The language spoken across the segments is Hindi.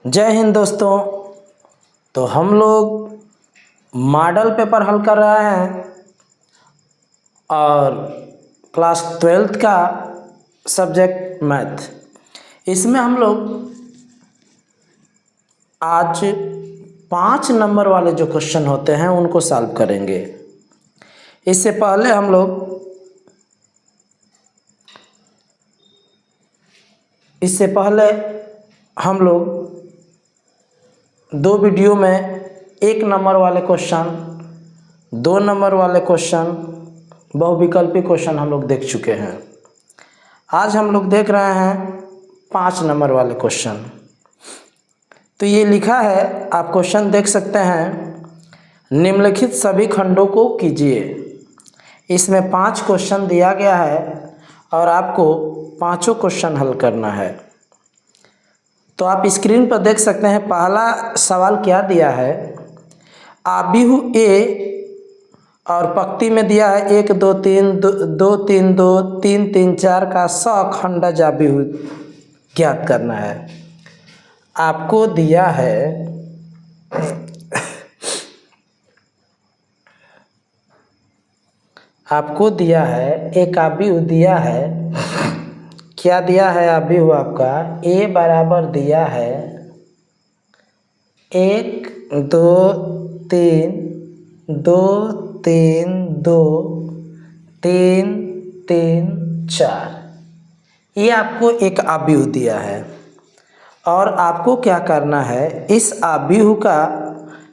जय हिंद दोस्तों। तो हम लोग मॉडल पेपर हल कर रहे हैं और क्लास 12th का सब्जेक्ट मैथ। इसमें हम लोग आज 5 नंबर वाले जो क्वेश्चन होते हैं उनको सॉल्व करेंगे। इससे पहले हम लोग 2 वीडियो में 1 नंबर वाले क्वेश्चन, 2 नंबर वाले क्वेश्चन, बहुविकल्पी क्वेश्चन हम लोग देख चुके हैं। आज हम लोग देख रहे हैं 5 नंबर वाले क्वेश्चन। तो ये लिखा है, आप क्वेश्चन देख सकते हैं, निम्नलिखित सभी खंडों को कीजिए। इसमें 5 क्वेश्चन दिया गया है और आपको पांचों क्वेश्चन हल करना है। तो आप स्क्रीन पर देख सकते हैं, पहला सवाल क्या दिया है, आबिहु ए और पंक्ति में दिया है 1 2 3 2 3 2 3 3 4 का सखंडज आबिहु ज्ञात करना है। आपको दिया है एक आबिहु दिया है। क्या दिया है आबिहु आपका? ए बराबर दिया है 1 2 3 2 3 2 3 3 4। ये आपको एक आबिहु दिया है और आपको क्या करना है, इस आबिहु का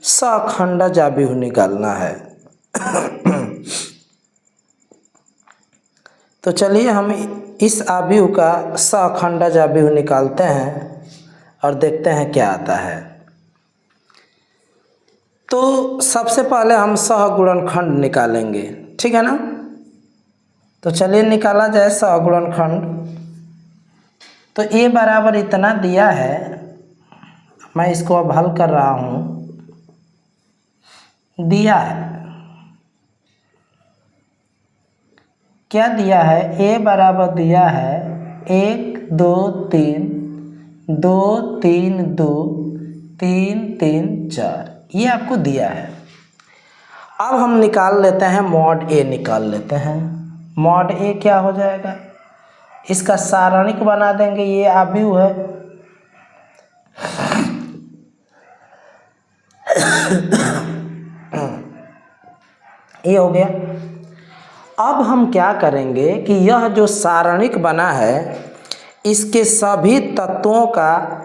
सखंडज आबिहु निकालना है। तो चलिए हम इस आबिहु का सखंडज आबिहु निकालते हैं और देखते हैं क्या आता है। तो सबसे पहले हम सहगुणनखंड निकालेंगे, ठीक है ना। तो चलिए निकाला जाए सहगुणनखंड। तो ए बराबर इतना दिया है, मैं इसको अब हल कर रहा हूँ। दिया है, क्या दिया है? ए बराबर दिया है 1 2 3 2 3 2 3 3 4। ये आपको दिया है। अब हम निकाल लेते हैं मॉड ए, निकाल लेते हैं। मॉड ए क्या हो जाएगा? इसका सारणिक बना देंगे। ये आबिहु है, ये हो गया। अब हम क्या करेंगे कि यह जो सारणिक बना है, इसके सभी तत्वों का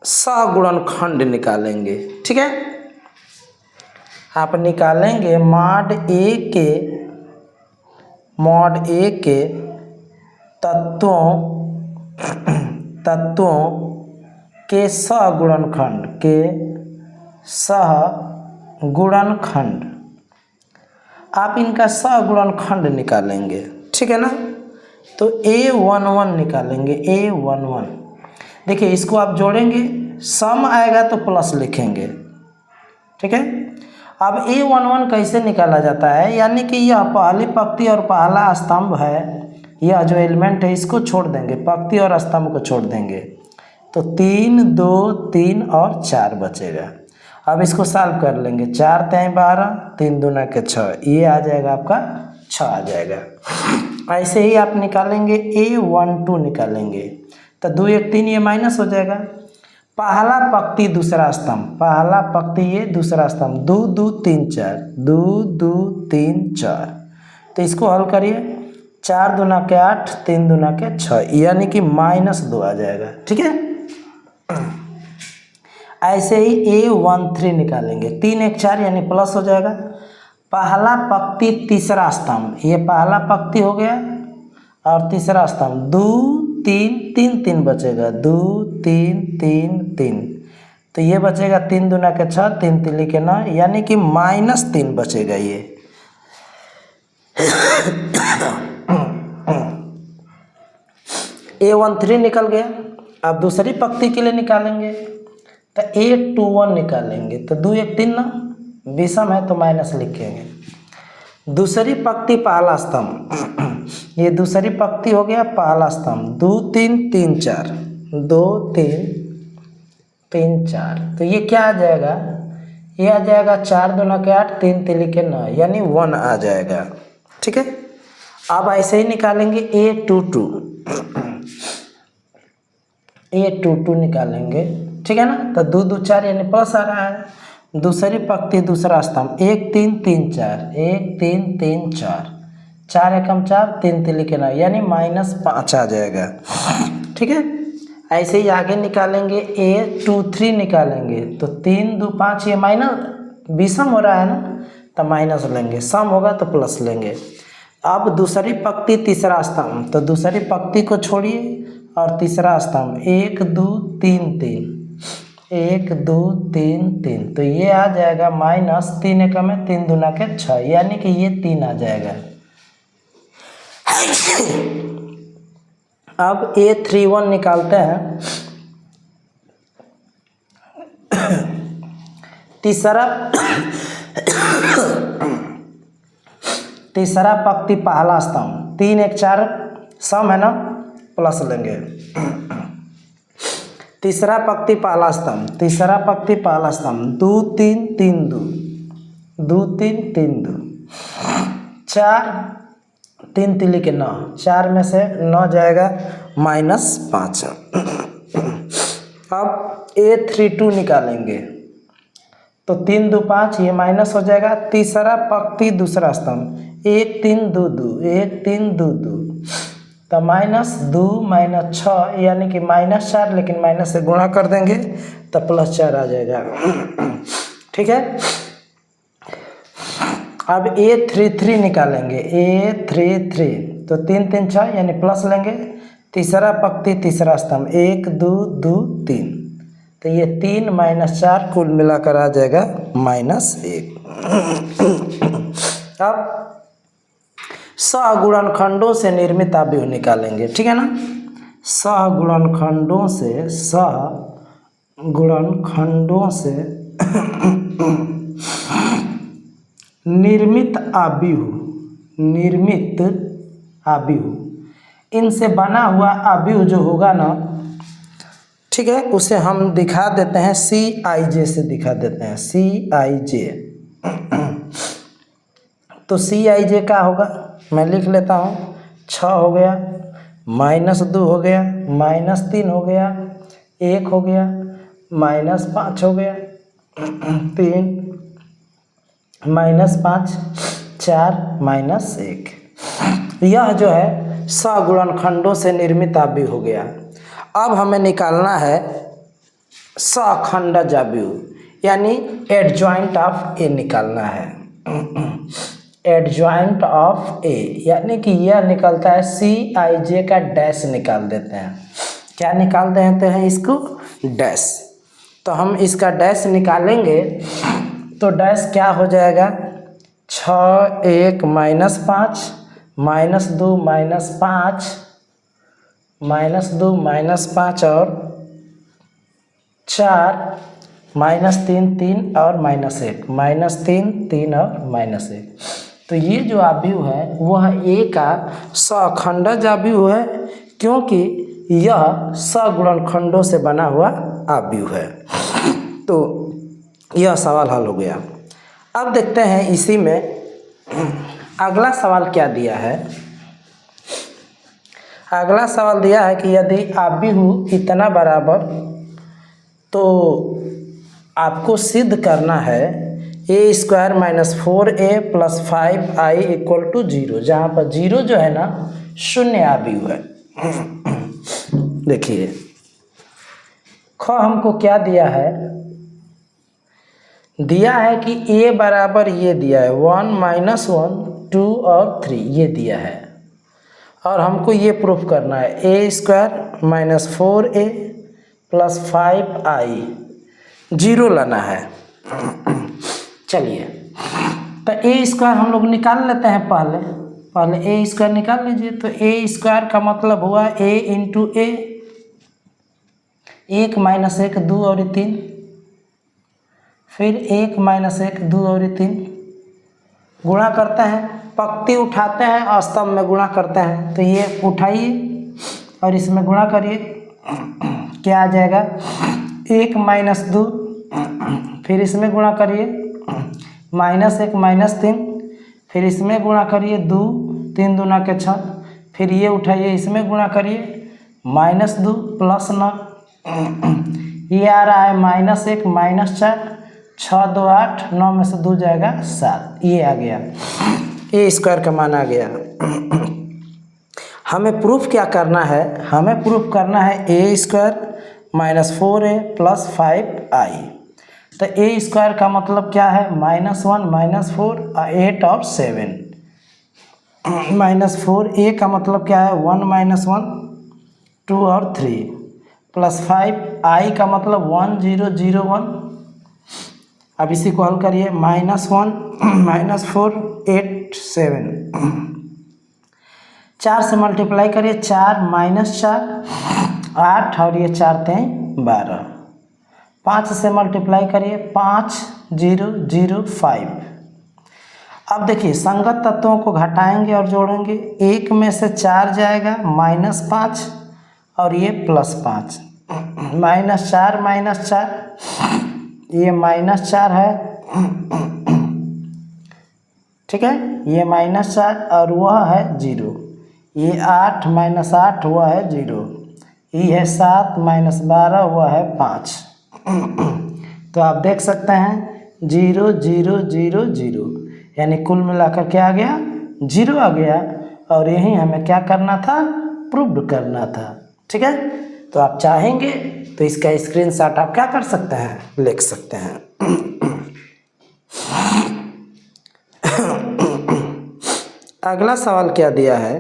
सहगुणनखंड निकालेंगे, ठीक है। आप निकालेंगे मॉड ए के तत्वों के सहगुणनखंड। आप इनका सहगुणनखंड निकालेंगे, ठीक है ना। तो A11 निकालेंगे, A11। देखिए, इसको आप जोड़ेंगे, सम आएगा तो प्लस लिखेंगे, ठीक है। अब A11 कैसे निकाला जाता है, यानी कि यह पहली पंक्ति और पहला स्तंभ है, यह जो एलिमेंट है इसको छोड़ देंगे, पंक्ति और स्तंभ को छोड़ देंगे। तो 3 2 3 और 4 बचेगा। अब इसको सॉल्व कर लेंगे। 4 3 12, 3 दूना के 6, ये आ जाएगा आपका 6 आ जाएगा। ऐसे ही आप निकालेंगे A12 निकालेंगे। तो 2 1 3, ये माइनस हो जाएगा। पहला पंक्ति दूसरा स्तंभ, पहला पंक्ति ये दूसरा स्तंभ, 2 2 3 4 2 2 3 4। तो इसको हल करिए। 4 दूना के 8, 3 दूना के 6, यानी कि -2 आ जाएगा, ठीक है। ऐसे ही A13 निकालेंगे। 3 1 4 यानी प्लस हो जाएगा। पहला पंक्ति तीसरा स्तंभ, ये पहला पंक्ति हो गया और तीसरा स्तंभ, 2 3 3 3 बचेगा, 2 3 3 3। तो ये बचेगा 3 दूना के 6, 3 3 के 9, यानी कि -3 बचेगा ये। A13 निकल गया। अब दूसरी पंक्ति के लिए निकालेंगे। तो A21 निकालेंगे। तो 2 1 3 ना, विषम है तो माइनस लिखेंगे। दूसरी पंक्ति पहला स्तंभ, ये दूसरी पंक्ति हो गया पहला स्तंभ, 2 3 3 4 2 3 3 4, तो ये क्या आ जाएगा, ये आ जाएगा 4 दूना के 8, 3 तिली के 9, यानी 1 आ जाएगा। ठीक है, अब ऐसे ही निकालेंगे A22, A22 निकालेंगे। ठीक है ना, तो 2 2 4 यानी प्लस आ रहा है, दूसरी पंक्ति दूसरा स्तंभ 1 3 3 4, 1 3 3 4, 4 एकम 4, 3 तिली के 9, यानी -5 आ जाएगा। ठीक है, ऐसे ही आगे निकालेंगे A23 निकालेंगे, तो 3 2 5, ये माइनस विषम हो रहा है ना, तो माइनस लेंगे, सम होगा तो प्लस लेंगे। अब दूसरी पंक्ति तीसरा स्तंभ, तो दूसरी पंक्ति को छोड़िए और तीसरा स्तंभ 1 2 3 3, 1 2 3 3, तो ये आ जाएगा -3 एकम में 3 दूना के 6, यानी कि ये 3 आ जाएगा। अब A31 निकालते हैं। तीसरा पंक्ति पहला स्तंभ 3 1 4, सम है ना, प्लस लेंगे। तीसरा पंक्ति पहला स्तंभ 2 3 3 2, 2 3 3 2, 4 3 तिली के 9, 4 में से 9 जाएगा -5। अब A32 निकालेंगे, तो 3 2 5, ये माइनस हो जाएगा। तीसरा पंक्ति दूसरा स्तंभ 1 3 2 2, 1 3 2 2, तो -2 -6, यानी कि -4, लेकिन माइनस से गुणा कर देंगे तो +4 आ जाएगा। ठीक है, अब A33 निकालेंगे, A33, तो 3 3 6, यानी प्लस लेंगे। तीसरा पंक्ति तीसरा स्तंभ 1 2 2 3, तो ये 3 -4 कुल मिलाकर आ जाएगा -1। अब सहगुणनखंडों से निर्मित आव्यूह निकालेंगे। ठीक है ना, सहगुणनखंडों से निर्मित आव्यूह, इनसे बना हुआ आव्यूह जो होगा ना, ठीक है, उसे हम दिखा देते हैं CIJ से, दिखा देते हैं CIJ। तो CIJ क्या होगा, मैं लिख लेता हूँ। 6 हो गया, -2 हो गया, -3 हो गया, 1 हो गया, -5 हो गया, 3 -5 4 -1। यह जो है सहगुणनखंडों से निर्मित आव्यूह हो गया। अब हमें निकालना है सहखंडज आव्यूह, यानी एडजॉइंट ऑफ ए निकालना है। एडजॉइंट ऑफ ए, यानी कि यह निकलता है CIJ का डैश निकाल देते हैं। क्या निकाल देते हैं इसको, डैश। तो हम इसका डैश निकालेंगे, तो डैश क्या हो जाएगा, 6 1 -5, -2 -5, -2 -5 और 4, -3 3 और -1, -3 3 और -1। तो ये जो आव्यूह है वह ए का सहखंडज आव्यूह है, क्योंकि यह सहगुणनखंडों से बना हुआ आव्यूह है। तो यह सवाल हल हो गया। अब देखते हैं इसी में अगला सवाल क्या दिया है। अगला सवाल दिया है कि यदि आव्यूह इतना बराबर, तो आपको सिद्ध करना है A² - 4A + 5I = 0, जहाँ पर 0 जो है ना शून्य आव्यूह है। देखिए ख हमको क्या दिया है, दिया है कि A बराबर ये दिया है 1 - 1 2 और 3, ये दिया है। और हमको ये प्रूफ करना है A² - 4A + 5I 0 लाना है। चलिए, तो A² हम लोग निकाल लेते हैं। पहले A² निकाल लीजिए। तो A² का मतलब हुआ A × A, 1 - 1 2 और 3, फिर 1 - 1 2 और 3, गुणा करते हैं, पंक्ति उठाते हैं और स्तंभ में गुणा करते हैं। तो ये उठाइए और इसमें गुणा करिए, क्या आ जाएगा 1 माइनस 2, फिर इसमें गुणा करिए -1 -3, फिर इसमें गुणा करिए 2, 3 दूना के 6, फिर ये उठाइए इसमें गुणा करिए -2 + 9, ये आ रहा है -1 -4, 6 2 8, 9 में से 2 जाएगा 7, ये आ गया, ए स्क्वायर का मान आ गया। हमें प्रूफ क्या करना है, हमें प्रूफ करना है ए स्क्वायर -4a + 5i। तो ए स्क्वायर का मतलब क्या है, -1 -4 8 और 7, -4 ए का मतलब क्या है 1 -1 2 और 3, +5 i का मतलब 1 0 0 1। अब इसी को हल करिए -1 -4 8 7, 4 से मल्टीप्लाई करिए 4 -4 8 और ये 4 3 12, 5 से मल्टीप्लाई करिए 5 0 0 5। अब देखिए संगत तत्वों को घटाएंगे और जोड़ेंगे, 1 में से 4 जाएगा -5 और ये +5, -4 -4, ये -4 है, ठीक है, ये -4 और वह है 0, ये 8 -8 वह है 0, ये है 7 -12 वह है 5। तो आप देख सकते हैं 0 0 0 0, यानी कुल मिलाकर क्या आ गया, 0 आ गया, और यही हमें क्या करना था, प्रूव करना था। ठीक है, तो आप चाहेंगे तो इसका स्क्रीनशॉट आप क्या कर सकते हैं, लिख सकते हैं। अगला सवाल क्या दिया है,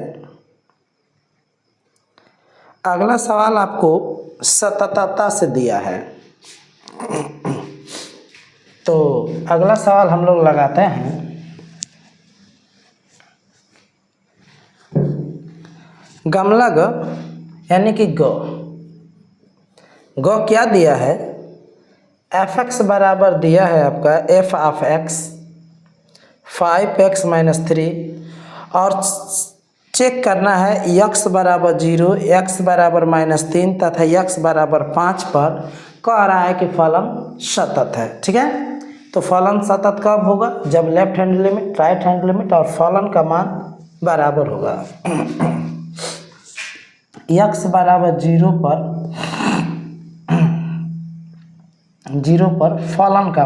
अगला सवाल आपको सततता से दिया है। तो अगला सवाल हम लोग लगाते हैं, गमला ग यानी कि ग क्या दिया है, f(x) बराबर दिया है आपका f(x) 5x - 3, और चेक करना है x बराबर 0, x बराबर -3 तथा x बराबर 5 पर कह रहा है कि फलन सतत है। ठीक है, तो फलन सतत कब होगा, जब left hand limit, right hand limit और फलन का मान बराबर होगा। x बराबर 0 पर फलन का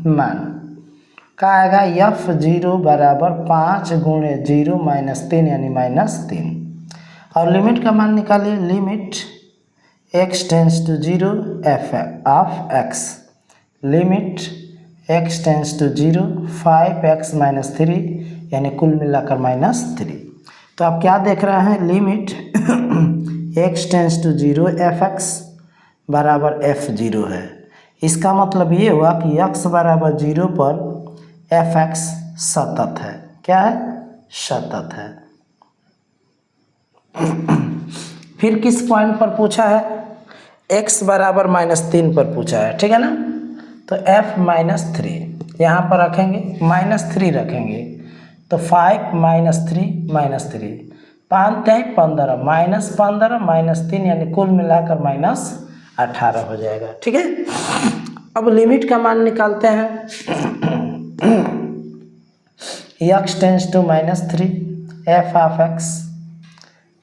मान क्या आएगा, f0 बराबर 5 गुणे 0 -3 यानी -3, और लिमिट का मान निकालिए, limit x tends to 0 f(x), limit x tends to 0 5x - 3 यानी कुल मिलाकर -3। तो आप क्या देख रहे हैं, limit x tends to 0 f(x) बराबर f0 है। इसका मतलब ये हुआ कि x बराबर 0 पर f(x) सतत है। क्या है, सतत है। फिर किस पॉइंट पर पूछा है, x बराबर -3 पर पूछा है। ठीक है ना, तो f-3 यहाँ पर रखेंगे, -3 रखेंगे, तो 5 -3 -3 5 3 15 -15 -3 यानी कुल मिलाकर -18 हो जाएगा। ठीक है, अब लिमिट का मान निकालते हैं, x टेंस टू -3 f(x),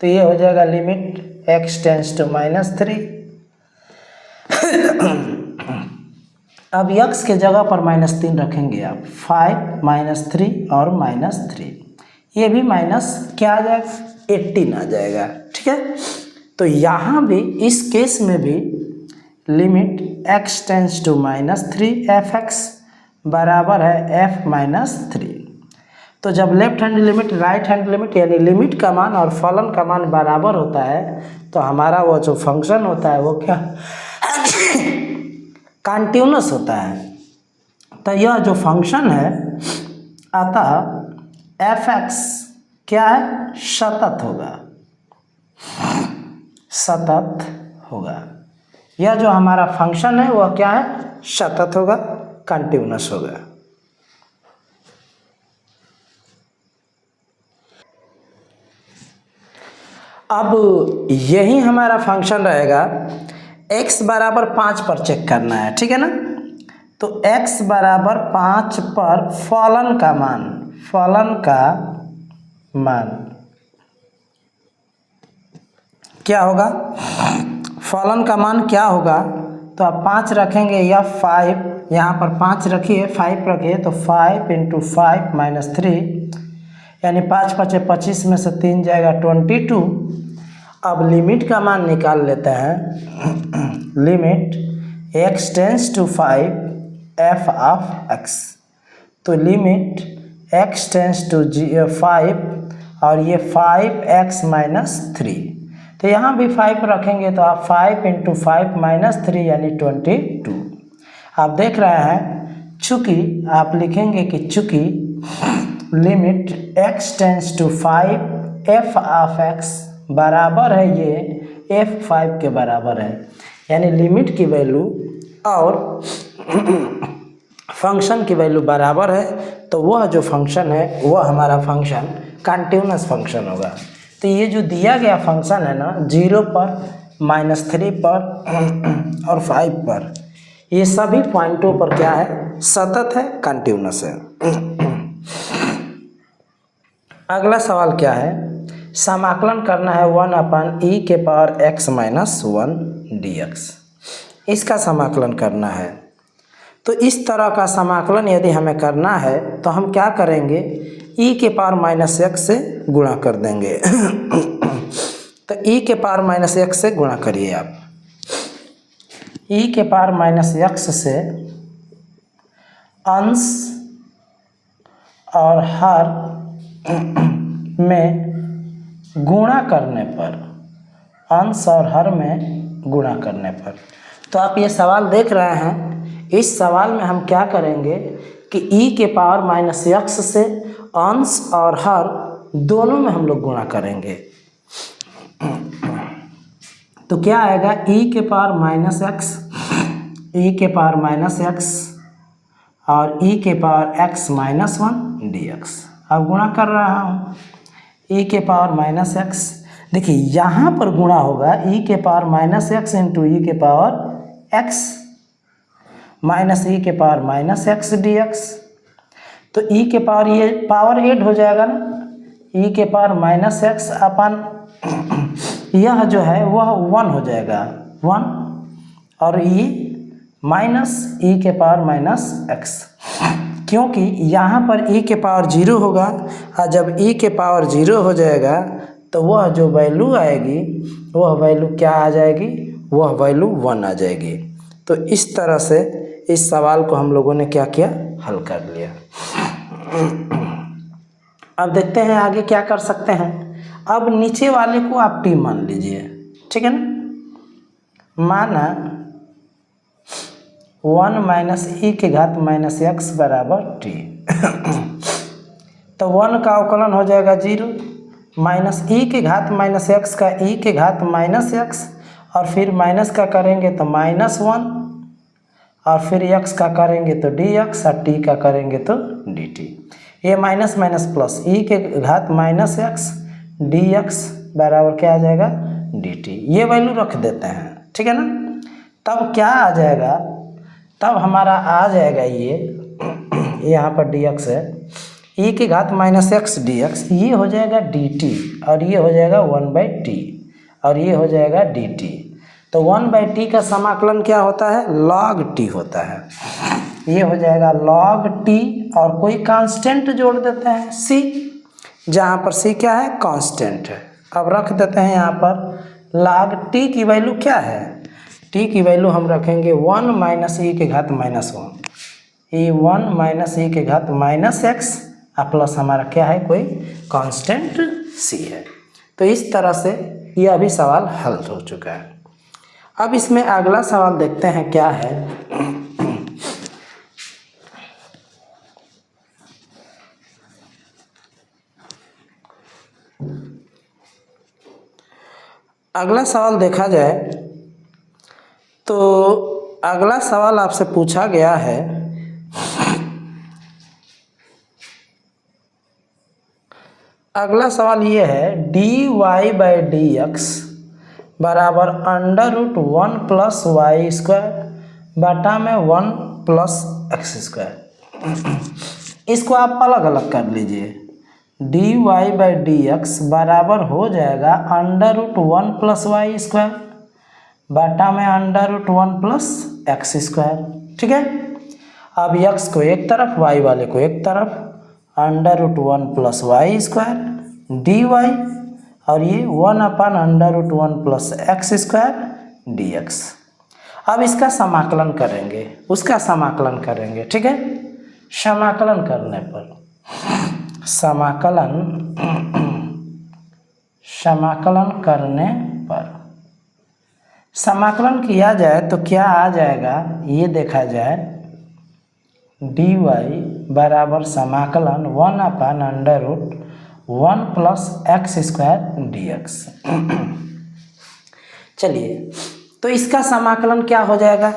तो ये हो जाएगा लिमिट x टेंस टू -3। अब x के जगह पर -3 रखेंगे आप, 5 -3 और -3, ये भी माइनस क्या आ जाएगा, 18 आ जाएगा। ठीक है, तो यहाँ भी इस केस में भी limit x tends to -3 f(x) बराबर है f-3। तो जब left hand limit, right hand limit यानी लिमिट का मान और फलन का मान बराबर होता है, तो हमारा वो जो फंक्शन होता है वो क्या कंटिन्यूअस होता है। तो यह जो फंक्शन है अतः f(x) क्या है, सतत होगा, सतत होगा। यह जो हमारा फंक्शन है वह क्या है, सतत होगा, कंटिन्यूअस होगा। अब यही हमारा फंक्शन रहेगा, x बराबर 5 पर चेक करना है, ठीक है ना। तो x बराबर 5 पर फलन का मान क्या होगा, फलन का मान क्या होगा। तो आप 5 रखेंगे या 5, यहाँ पर 5 रखिए, 5 रखिए, तो 5 × 5 - 3 यानी 5 × 5 = 25 में से 3 जाएगा 22। अब लिमिट का मान निकाल लेते हैं। Limit x tends to 5 f of x, तो लिमिट x टेंस टू 5 और ये 5x - 3, तो यहाँ भी 5 रखेंगे तो आप 5 × 5 - 3 यानी 22। आप देख रहे हैं, चूँकि आप लिखेंगे कि चूँकि limit x tends to 5 f of x बराबर है ये f5 के बराबर है, यानी लिमिट की वैल्यू और फंक्शन की वैल्यू बराबर है, तो वह जो फंक्शन है वह हमारा फंक्शन कंटिन्यूअस फंक्शन होगा। तो ये जो दिया गया फंक्शन है ना, 0 पर, -3 पर और 5 पर, ये सभी पॉइंटों पर क्या है, सतत है, कंटिन्यूअस है। अगला सवाल क्या है, समाकलन करना है 1/e⁻x - 1 dx, इसका समाकलन करना है। तो इस तरह का समाकलन यदि हमें करना है तो हम क्या करेंगे, e⁻−x से गुणा कर देंगे। तो e⁻−x से गुणा करिए आप, e⁻−x से अंश और हर में गुणा करने पर, अंश और हर में गुणा करने पर, तो आप ये सवाल देख रहे हैं, इस सवाल में हम क्या करेंगे कि e⁻−x से अंश और हर दोनों में हम लोग गुणा करेंगे। तो क्या आएगा, e⁻−x और e⁻x - 1 dx। अब गुणा कर रहा हूँ, e⁻−x, देखिए यहाँ पर गुणा होगा e⁻−x × e⁻x - e⁻−x dx। तो ये पावर 8 हो जाएगा ना, e⁻−x अपन यह जो है वह 1 हो जाएगा, 1, और ये -e⁻−x, क्योंकि यहाँ पर e के पावर 0 होगा, और जब e के पावर 0 हो जाएगा तो वह जो वैल्यू आएगी वह वैल्यू क्या आ जाएगी, वह वैल्यू 1 आ जाएगी। तो इस तरह से इस सवाल को हम लोगों ने क्या किया, हल कर लिया। अब देखते हैं आगे क्या कर सकते हैं। अब नीचे वाले को आप t मान लीजिए, ठीक है ना। माना 1 - e⁻−x बराबर t। तो 1 का अवकलन हो जाएगा 0, -e⁻−x का e⁻−x, और फिर माइनस का करेंगे तो -1, और फिर x का करेंगे तो dx, और t का करेंगे तो dt। ये minus minus plus, e⁻−x dx बराबर क्या आ जाएगा, dt। ये वैल्यू रख देते हैं, ठीक है ना। तब क्या आ जाएगा, तब हमारा आ जाएगा ये यहाँ पर dx है, e⁻−x dx, ये हो जाएगा dt, और ये हो जाएगा 1/t, और ये हो जाएगा dt। तो 1/t का समाकलन क्या होता है, log t होता है। ये हो जाएगा log t, और कोई कांस्टेंट जोड़ देते हैं c, जहाँ पर c क्या है, कांस्टेंट है। अब रख देते हैं यहाँ पर log t की वैल्यू क्या है, t की वैल्यू हम रखेंगे 1 - e⁻−1, ये 1 - e⁻−x, प्लस हमारा क्या है, कोई कांस्टेंट c है। तो इस तरह से यह भी सवाल हल हो चुका है। अब इसमें अगला सवाल देखते हैं क्या है। अगला सवाल देखा जाए तो अगला सवाल आपसे पूछा गया है अगला सवाल ये है D Y by D X बराबर under root 1 plus Y square बटा में 1 प्लस एक्स स्क्वायर। इसको आप अलग अलग कर लीजिए। D Y by D X बराबर हो जाएगा under root 1 plus Y square बटा में under root 1 plus X square. ठीक है, अब एक्स को एक तरफ वाई वाले को एक तरफ, under root 1 plus Y square D Y और ये 1 अपन under root 1 plus X square D X. अब इसका समाकलन करेंगे, उसका समाकलन करेंगे। ठीक है, समाकलन करने पर समाकलन किया जाए तो क्या आ जाएगा ये देखा जाए। डी वाई बराबर समाकलन 1 अपन under root 1 plus X square D X. चलिए, तो इसका समाकलन क्या हो जाएगा?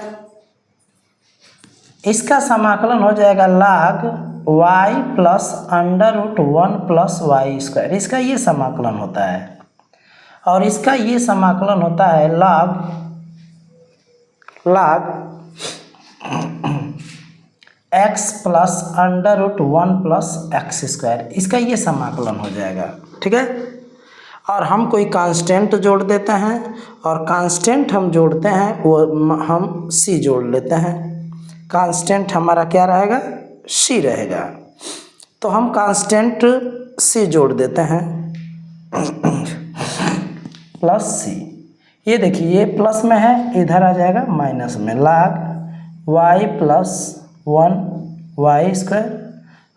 इसका समाकलन हो जाएगा log y plus under root 1 plus Y square. इसका ये समाकलन होता है और इसका ये समाकलन होता है log x plus under root 1 plus X square. इसका ये समाकलन हो जाएगा। ठीक है, और हम कोई कांस्टेंट जोड़ देते हैं और कांस्टेंट हम जोड़ते हैं वो हम c जोड़ लेते हैं। कांस्टेंट हमारा क्या रहेगा? c रहेगा। तो हम कांस्टेंट c जोड़ देते हैं प्लस c। ये देखिए ये प्लस में है, इधर आ जाएगा माइनस में। log y plus 1 Y square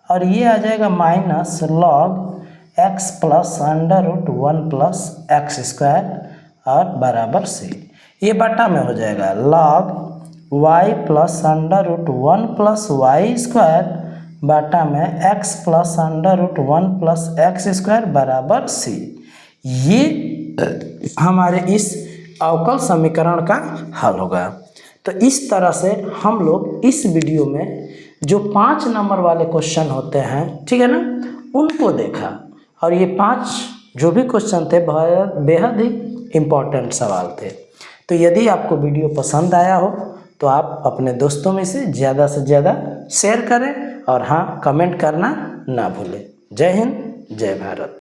और ये आ जाएगा minus log x plus under root 1 plus X square और बराबर c। ये बटा में हो जाएगा log y plus under root 1 plus Y square बटा में x plus under root 1 plus X square बराबर c। ये हमारे इस अवकल समीकरण का हल होगा। तो इस तरह से हम लोग इस वीडियो में जो 5 नंबर वाले क्वेश्चन होते हैं, ठीक है ना, उनको देखा और ये 5 जो भी क्वेश्चन थे बेहद ही इम्पोर्टेंट सवाल थे। तो यदि आपको वीडियो पसंद आया हो तो आप अपने दोस्तों में से ज़्यादा शेयर करें और हाँ, कमेंट करना ना भूलें। जय हिंद, जय भारत।